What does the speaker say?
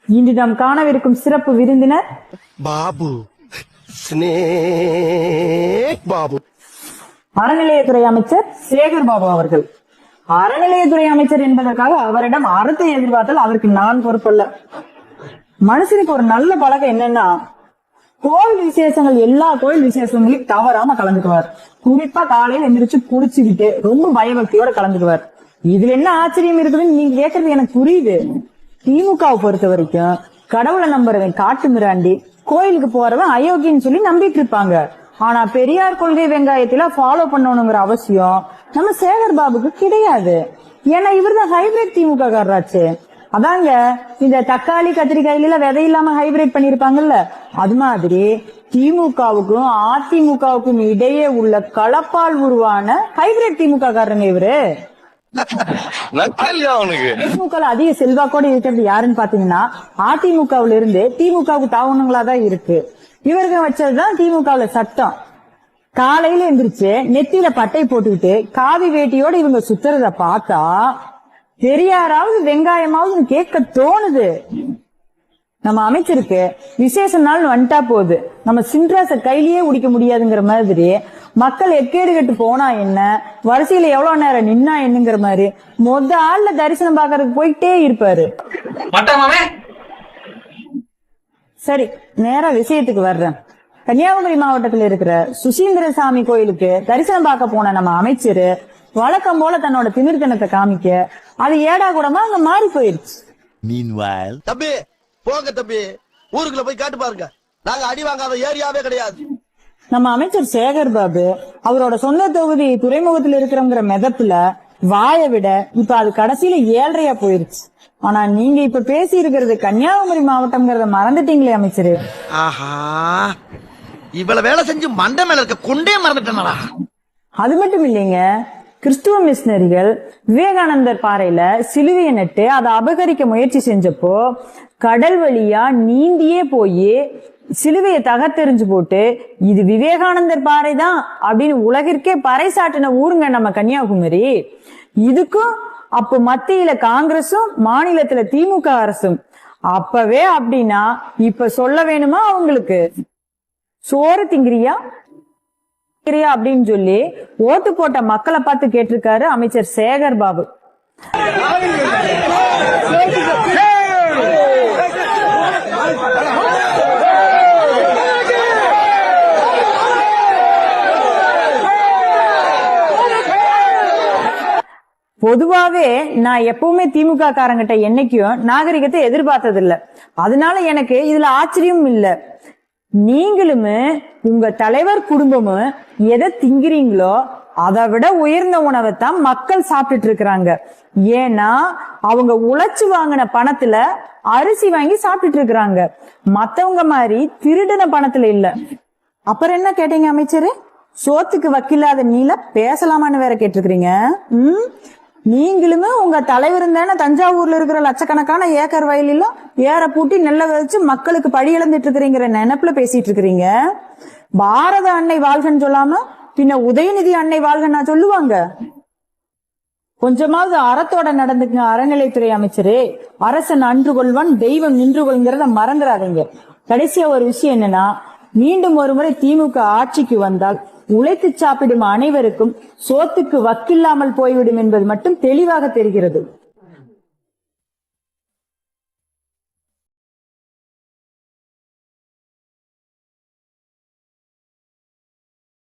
இன்று நாம் காணவிருக்கும் சிறப்பு விருந்தினர் பாபு ஸ்னேக் பாபு, அறநிலையத்துறை அமைச்சர் சேகர் பாபு அவர்கள். அறநிலையத்துறை அமைச்சர் என்பதற்காக அவரிடம் அறத்தை எதிர்பார்த்தால் அதற்கு நான் பொறுப்பல்ல. மனுஷனுக்கு ஒரு நல்ல பழக்கம் என்னன்னா, கோவில் விசேஷங்கள் எல்லா கோவில் விசேஷங்களையும் தவறாம கலந்துக்குவார். குறிப்பா காலையில எந்திரிச்சு குளிச்சுக்கிட்டு ரொம்ப பயபக்தியோட கலந்துக்குவார். இதுல என்ன ஆச்சரியம் இருக்குதுன்னு நீங்க கேட்கறது எனக்கு புரியுது. திமுகவை பொறுத்த வரைக்கும் கடவுளை நம்புறவன் காட்டு மிராண்டி, கோயிலுக்கு போறவன் அயோக்கியன்னு சொல்லி நம்பிட்டு இருப்பாங்க. ஆனா பெரியார் கொள்கை வெங்காயத்தில ஃபாலோ பண்ணணுங்கிற அவசியம் நம்ம சேகர் பாபுக்கு கிடையாது. ஏன்னா இவர்தான் ஹைபிரிட் திமுக காரராச்சு. அதாங்க இந்த தக்காளி கத்திரிக்காயில விதை இல்லாம ஹைபிரிட் பண்ணிருப்பாங்கல்ல, அது மாதிரி திமுகவுக்கும் அதிமுகவுக்கும் இடையே உள்ள கலப்பால் உருவான ஹைபிரிட் திமுக காரங்க இவரு. திமுக அதிக செல்வாக்கோட இருக்கிறது யாருன்னு பாத்தீங்கன்னா அதிமுகவுல இருந்து திமுகவுக்கு தாவணங்களா தான் இருக்கு. இவருக்கு வச்சதுதான் திமுகவுல சட்டம். காலையில எந்திரிச்சு நெத்தியில பட்டை போட்டுக்கிட்டு காவி வேட்டியோட இவங்க சுத்துறத பார்த்தா பெரியாராவது வெங்காயமாவது கேட்க தோணுது. நம்ம அமைச்சருக்கு விசேஷ நாள் வந்துட்டா போகுது, நம்ம சின்ராச கையிலேயே உடிக்க முடியாதுங்கிற மாதிரி மக்கள் எக்கேடு கட்டு போனா என்ன, வரிசையில எவ்வளவு நேரம் நின்னா என்னங்கிற மாதிரி ஆள்ல தரிசனம் பாக்குறதுக்கு போயிட்டே இருப்பாரு. சரி, நேரா விஷயத்துக்கு வர்றேன். கன்னியாகுமரி மாவட்டத்தில் இருக்கிற சுசீந்திரசாமி கோயிலுக்கு தரிசனம் பார்க்க போன நம்ம அமைச்சரு வழக்கம் போல தன்னோட திமிர்த்தனத்தை காமிக்க அது ஏடா கூடமா அங்க மாறி போயிருச்சு. தம்பி போங்க தம்பி, ஊருக்குள்ள போய் காட்டு பாருங்க, நாங்க அடி வாங்காத ஏரியாவே கிடையாது. நம்ம அமைச்சர் சேகர் பாபு அவரோட சொந்த தொகுதி துறைமுகத்தில் இருக்கிறவங்கிற மெதப்புல வாயை விட இப்ப அது கடைசியில 7.5 போயிருச்சு. ஆனா நீங்க இப்ப பேசி இருக்கிறது கன்னியாகுமரி மாவட்டம்ங்கிறத மறந்துட்டீங்களே அமைச்சரு. ஆஹா, இவ்வளவு வேலை செஞ்சு மண்டை மேல இருக்க கொண்டே மறந்துட்டேனா? அது மட்டும் இல்லைங்க, கிறிஸ்துவ மிஷினரிகள் விவேகானந்தர் பாறையில சிலுவையை நட்டு அதை அபகரிக்க முயற்சி செஞ்சப்போ கடல் வழியா நீந்தியே போய் சிலுவையை தகர்த்தெறிஞ்சு போட்டு இது விவேகானந்தர் பாறை தான் அப்படின்னு உலகிற்கே பறைசாட்டின ஊருங்க நம்ம கன்னியாகுமரி. இதுக்கும் அப்ப மத்தியில காங்கிரசும் மாநிலத்துல திமுக அரசும். அப்பவே அப்படின்னா இப்ப சொல்ல வேணுமா அவங்களுக்கு? சோறு திங்கிறியா அப்படின்னு சொல்லி ஓட்டு போட்ட மக்களை பார்த்து கேட்டிருக்காரு அமைச்சர் சேகர் பாபு. பொதுவாவே நான் எப்பவுமே திமுக காரங்கிட்ட என்னைக்கும் நாகரிகத்தை எதிர்பார்த்தது இல்ல. அதனால எனக்கு இதுல ஆச்சரியம் இல்ல. நீங்களுமே உங்க தலைவர் குடும்பமும் எதை திங்கிறீங்களோ அதை விட உயர்ந்த உணவை தான் மக்கள் சாப்பிட்டுட்டு இருக்கிறாங்க. ஏன்னா அவங்க உழைச்சு வாங்கின பணத்துல அரிசி வாங்கி சாப்பிட்டுட்டு இருக்கிறாங்க, மத்தவங்க மாதிரி திருடின பணத்துல இல்ல. அப்புறம் என்ன கேட்டீங்க அமைச்சரு? சோத்துக்கு வக்கில்லாத நீல பேசலாமான்னு வேற கேட்டிருக்கிறீங்க. நீங்களுமே உங்க தலைவர் தானே தஞ்சாவூர்ல இருக்கிற லட்சக்கணக்கான ஏக்கர் வயலிலும் ஏற பூட்டி நெல்ல விதைச்சு மக்களுக்கு படி இழந்துட்டு இருக்கிறீங்கிற நினைப்புல பேசிட்டு இருக்கிறீங்க. பாரத அன்னை வாழ்கன்னு சொல்லாம பின்ன உதயநிதி அன்னை வாழ்கன்னா சொல்லுவாங்க? கொஞ்சமாவது அறத்தோட நடந்துக்குங்க அறநிலைத்துறை அமைச்சரே. அரசன் அன்று கொள்வான், தெய்வம் நின்று கொள்கிறத மறந்துடாதீங்க. கடைசியா ஒரு விஷயம் என்னன்னா, மீண்டும் ஒரு முறை திமுக ஆட்சிக்கு வந்தால் உழைத்து சாப்பிடும் அனைவருக்கும் சோத்துக்கு வக்கில்லாமல் போய்விடும் என்பது மட்டும் தெளிவாக தெரிகிறது.